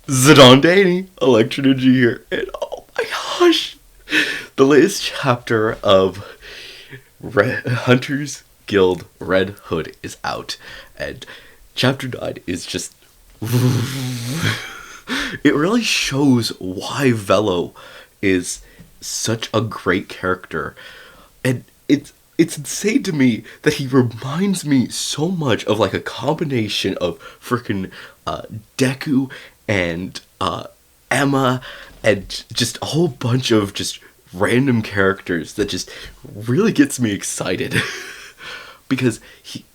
Zidane Danny, Electronergy here, and oh my gosh, the latest chapter of Hunter's Guild Red Hood is out, and chapter 9 is just. It really shows why Velo is such a great character, and it's insane to me that he reminds me so much of like a combination of freaking Deku and Emma and just a whole bunch of just random characters that just really gets me excited. Because he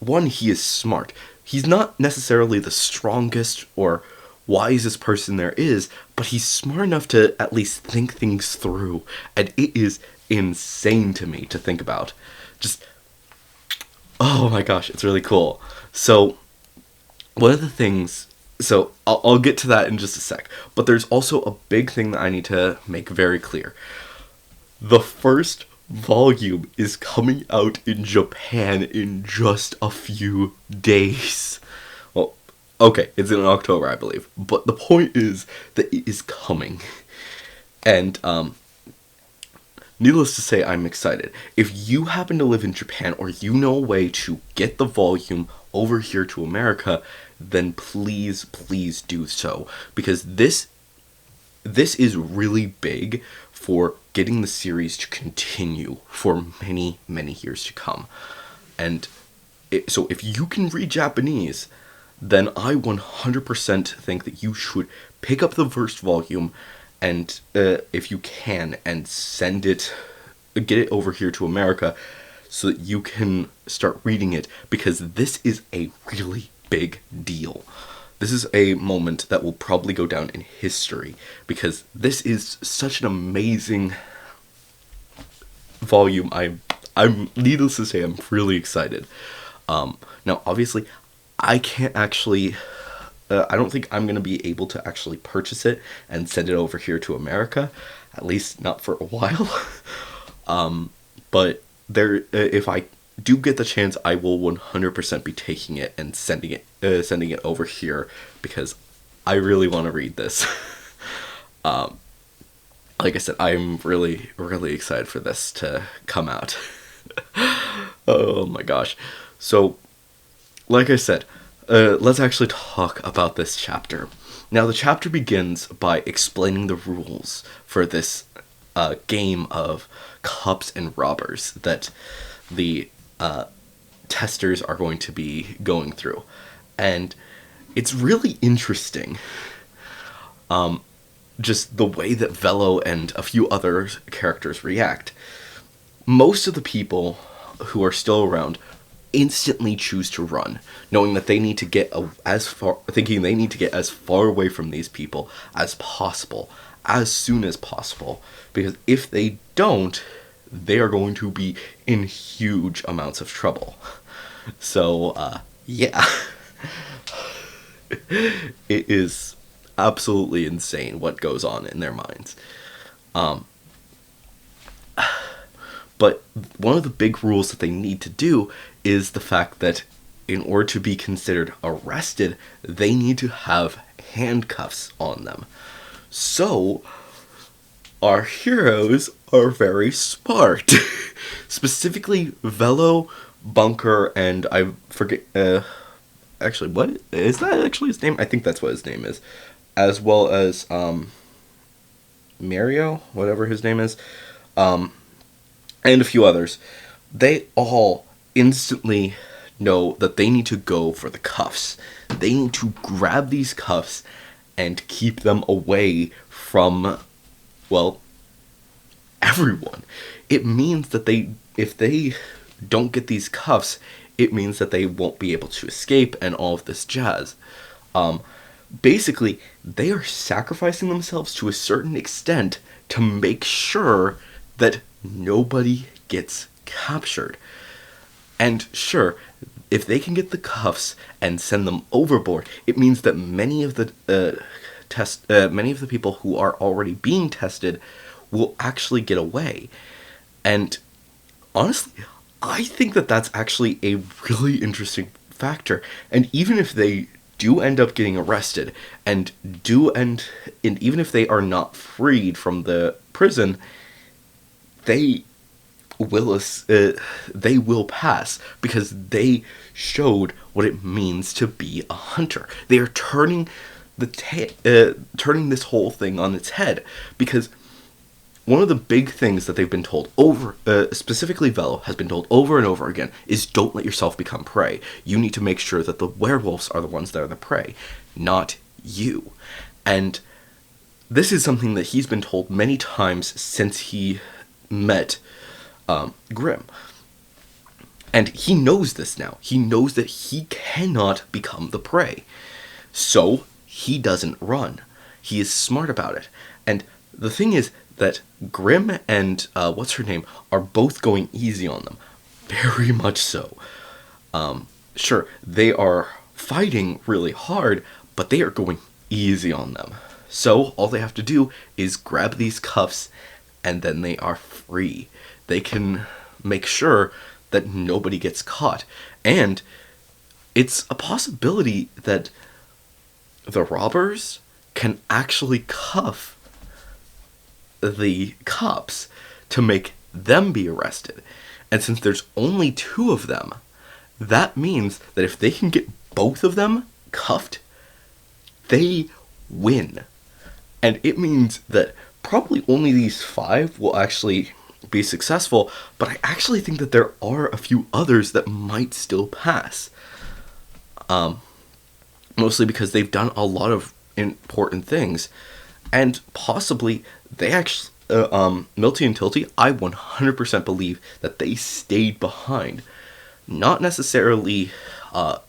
is smart. He's not necessarily the strongest or wisest person there is, but he's smart enough to at least think things through, and it is insane to me to think about. Just, oh my gosh, it's really cool. So one of the things, so I'll get to that in just a sec, but there's also a big thing that I need to make very clear. The first volume is coming out in Japan in just a few days. Well, okay, it's in October, I believe, but the point is that it is coming. And needless to say, I'm excited. If you happen to live in Japan or you know a way to get the volume over here to America, then please do so, because this is really big for getting the series to continue for many years to come. And so if you can read Japanese, then I 100% think that you should pick up the first volume, and if you can, and get it over here to America so that you can start reading it, because this is a really big deal. This is a moment that will probably go down in history, because this is such an amazing volume. I'm needless to say, I'm really excited. Now, obviously, I can't actually. I don't think I'm gonna be able to actually purchase it and send it over here to America, at least not for a while. But if I do get the chance, I will 100% be taking it and sending it over here, because I really want to read this. Like I said, I'm really excited for this to come out. Oh my gosh. So, like I said, let's actually talk about this chapter. Now, the chapter begins by explaining the rules for this game of cups and robbers that the testers are going to be going through. And it's really interesting, just the way that Velo and a few other characters react. Most of the people who are still around instantly choose to run, knowing that they need to get thinking they need to get as far away from these people as possible, as soon as possible, because if they don't, they are going to be in huge amounts of trouble. So, yeah. It is absolutely insane what goes on in their minds. But one of the big rules that they need to do is the fact that in order to be considered arrested, they need to have handcuffs on them. So, our heroes are very smart. Specifically, Velo, Bunker, and I forget, actually, what is that actually his name? I think that's what his name is. As well as, Mario, whatever his name is, and a few others. They all instantly know that they need to go for the cuffs. They need to grab these cuffs and keep them away from, well, everyone. It means that if they don't get these cuffs, it means that they won't be able to escape and all of this jazz. Basically, they are sacrificing themselves to a certain extent to make sure that nobody gets captured. And sure, if they can get the cuffs and send them overboard, it means that many of the people who are already being tested will actually get away. And honestly, I think that that's actually a really interesting factor. And even if they do end up getting arrested and and even if they are not freed from the prison, they they will pass because they showed what it means to be a hunter. They are turning turning this whole thing on its head, because one of the big things that they've been told specifically Velo has been told over and over again, is don't let yourself become prey. You need to make sure that the werewolves are the ones that are the prey, not you. And this is something that he's been told many times since he met Grimm. And he knows this now. He knows that he cannot become the prey. So he doesn't run. He is smart about it. And the thing is that Grimm and what's her name are both going easy on them. Very much so. Sure, they are fighting really hard, but they are going easy on them. So all they have to do is grab these cuffs, and then they are free. They can make sure that nobody gets caught. And it's a possibility that the robbers can actually cuff the cops to make them be arrested. And since there's only 2 of them, that means that if they can get both of them cuffed, they win. And it means that probably only these 5 will actually be successful, but I actually think that there are a few others that might still pass. Mostly because they've done a lot of important things, and possibly they actually, Milty and Tilty, I 100% believe that they stayed behind. Not necessarily, not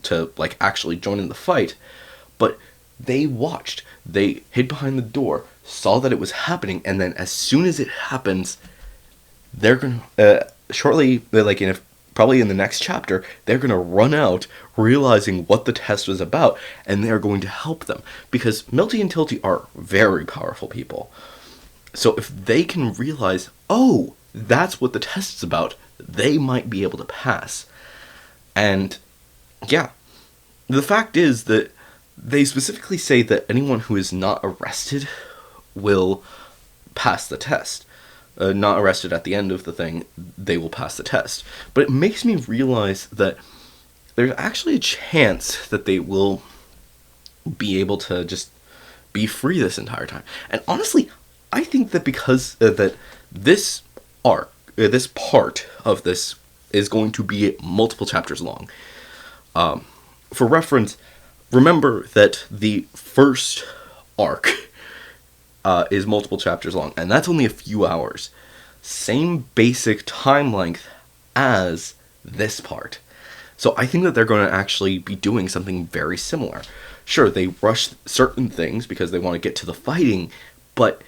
to, like, actually join in the fight, but they watched. They hid behind the door, saw that it was happening, and then as soon as it happens, they're gonna, probably in the next chapter, they're gonna run out, realizing what the test was about, and they're going to help them. Because Milty and Tilty are very powerful people. So if they can realize, oh, that's what the test is about, they might be able to pass. And, yeah. The fact is that they specifically say that anyone who is not arrested will pass the test. Not arrested at the end of the thing, they will pass the test. But it makes me realize that there's actually a chance that they will be able to just be free this entire time. And honestly, I think that because that this arc, this part of this is going to be multiple chapters long. For reference, remember that the first arc is multiple chapters long, and that's only a few hours. Same basic time length as this part. So I think that they're going to actually be doing something very similar. Sure, they rush certain things because they want to get to the fighting, but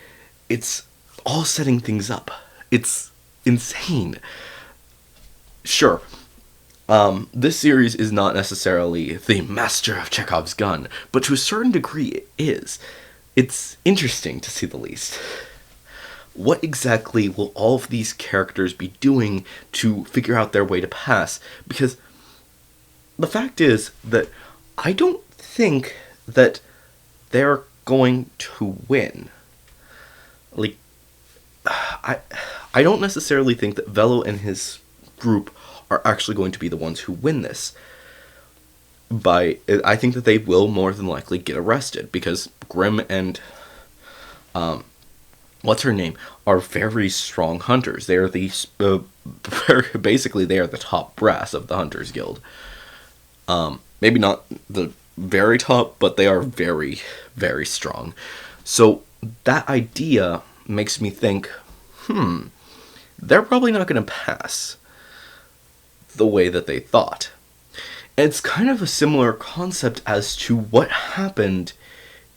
it's all setting things up. It's insane. Sure, this series is not necessarily the master of Chekhov's gun, but to a certain degree it is. It's interesting, to say the least. What exactly will all of these characters be doing to figure out their way to pass? Because the fact is that I don't think that they're going to win. Like, I don't necessarily think that Velo and his group are actually going to be the ones who win this. I think that they will more than likely get arrested, because Grimm and what's her name are very strong hunters. They are basically they are the top brass of the Hunters Guild. Maybe not the very top, but they are very, very strong. So that idea makes me think, they're probably not going to pass the way that they thought. It's kind of a similar concept as to what happened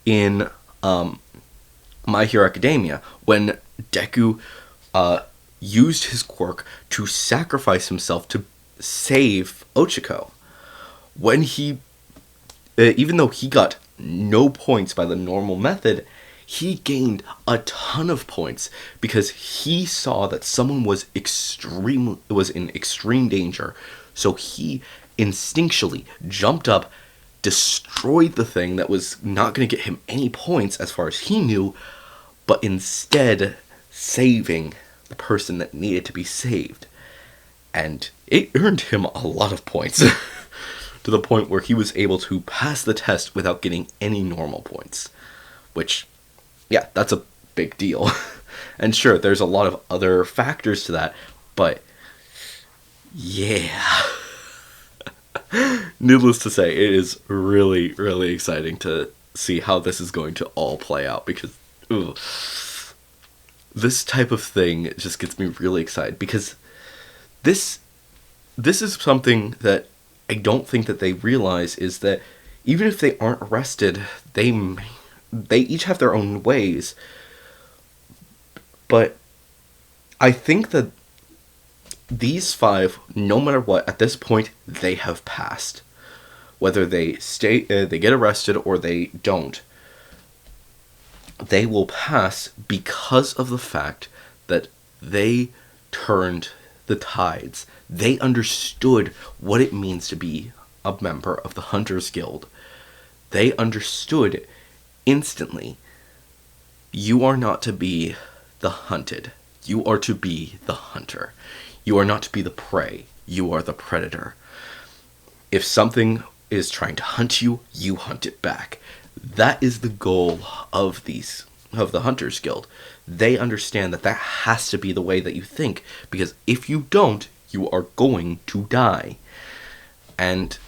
in My Hero Academia, when Deku used his quirk to sacrifice himself to save Ochako. When he, even though he got no points by the normal method, he gained a ton of points because he saw that someone was in extreme danger. So he instinctually jumped up, destroyed the thing that was not going to get him any points as far as he knew, but instead saving the person that needed to be saved. And it earned him a lot of points to the point where he was able to pass the test without getting any normal points. Which, yeah, that's a big deal. And sure, there's a lot of other factors to that, but yeah. Needless to say, it is really, really exciting to see how this is going to all play out, because this type of thing just gets me really excited, because this is something that I don't think that they realize, is that even if they aren't arrested, they each have their own ways. But I think that these 5, no matter what, at this point, they have passed. Whether they they get arrested or they don't, they will pass because of the fact that they turned the tides. They understood what it means to be a member of the Hunters Guild. They understood instantly, you are not to be the hunted. You are to be the hunter. You are not to be the prey. You are the predator. If something is trying to hunt you, you hunt it back. That is the goal of the Hunters Guild. They understand that that has to be the way that you think, because if you don't, you are going to die. And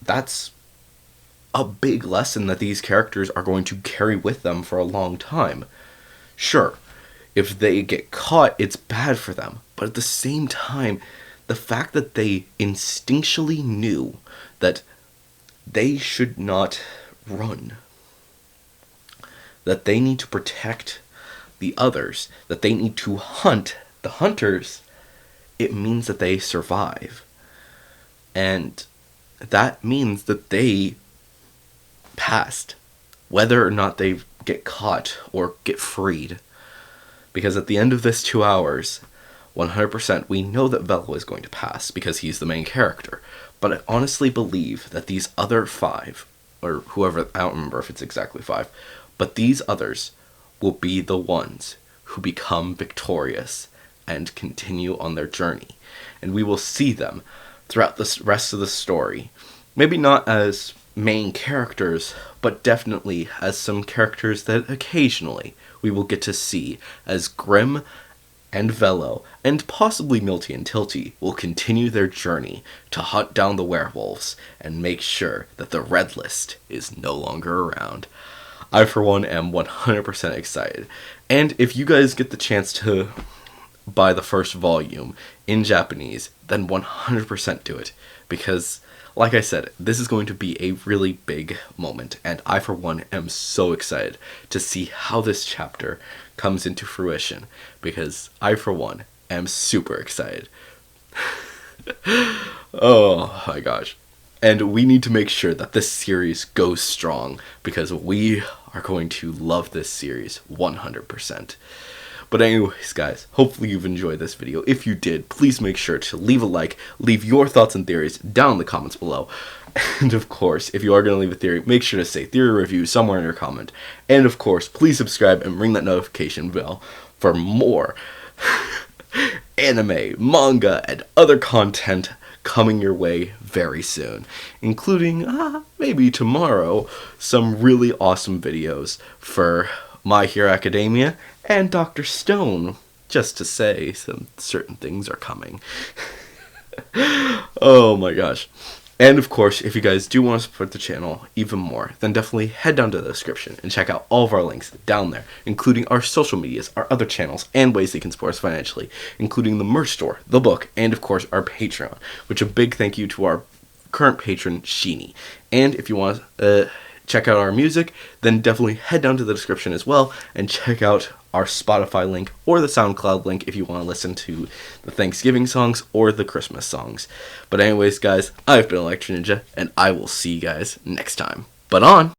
that's a big lesson that these characters are going to carry with them for a long time. Sure, if they get caught, it's bad for them. But at the same time, the fact that they instinctually knew that they should not run, that they need to protect the others, that they need to hunt the hunters, it means that they survive. And that means that they passed, whether or not they get caught or get freed. Because at the end of this 2 hours, 100%, we know that Velo is going to pass because he's the main character. But I honestly believe that these other 5, or whoever, I don't remember if it's exactly 5, but these others will be the ones who become victorious and continue on their journey. And we will see them throughout the rest of the story. Maybe not as main characters, but definitely as some characters that occasionally we will get to see, as Grim and Velo, and possibly Milty and Tilty, will continue their journey to hunt down the werewolves and make sure that the Red List is no longer around. I, for one, am 100% excited. And if you guys get the chance to buy the first volume in Japanese, then 100% do it. Because, like I said, this is going to be a really big moment, and I, for one, am so excited to see how this chapter comes into fruition, because I, for one, am super excited. Oh my gosh. And we need to make sure that this series goes strong, because we are going to love this series 100%. But anyways, guys, hopefully you've enjoyed this video. If you did, please make sure to leave a like, leave your thoughts and theories down in the comments below. And of course, if you are going to leave a theory, make sure to say theory review somewhere in your comment. And of course, please subscribe and ring that notification bell for more anime, manga, and other content coming your way very soon, including, maybe tomorrow, some really awesome videos for My Hero Academia and Dr. Stone, just to say some certain things are coming. Oh my gosh. And of course, if you guys do want to support the channel even more, then definitely head down to the description and check out all of our links down there, including our social medias, our other channels, and ways they can support us financially, including the merch store, the book, and of course our Patreon, which a big thank you to our current patron, Sheeny. And if you want to check out our music, then definitely head down to the description as well and check out our Spotify link or the SoundCloud link if you want to listen to the Thanksgiving songs or the Christmas songs. But anyways, guys, I've been Electro Ninja, and I will see you guys next time. But on!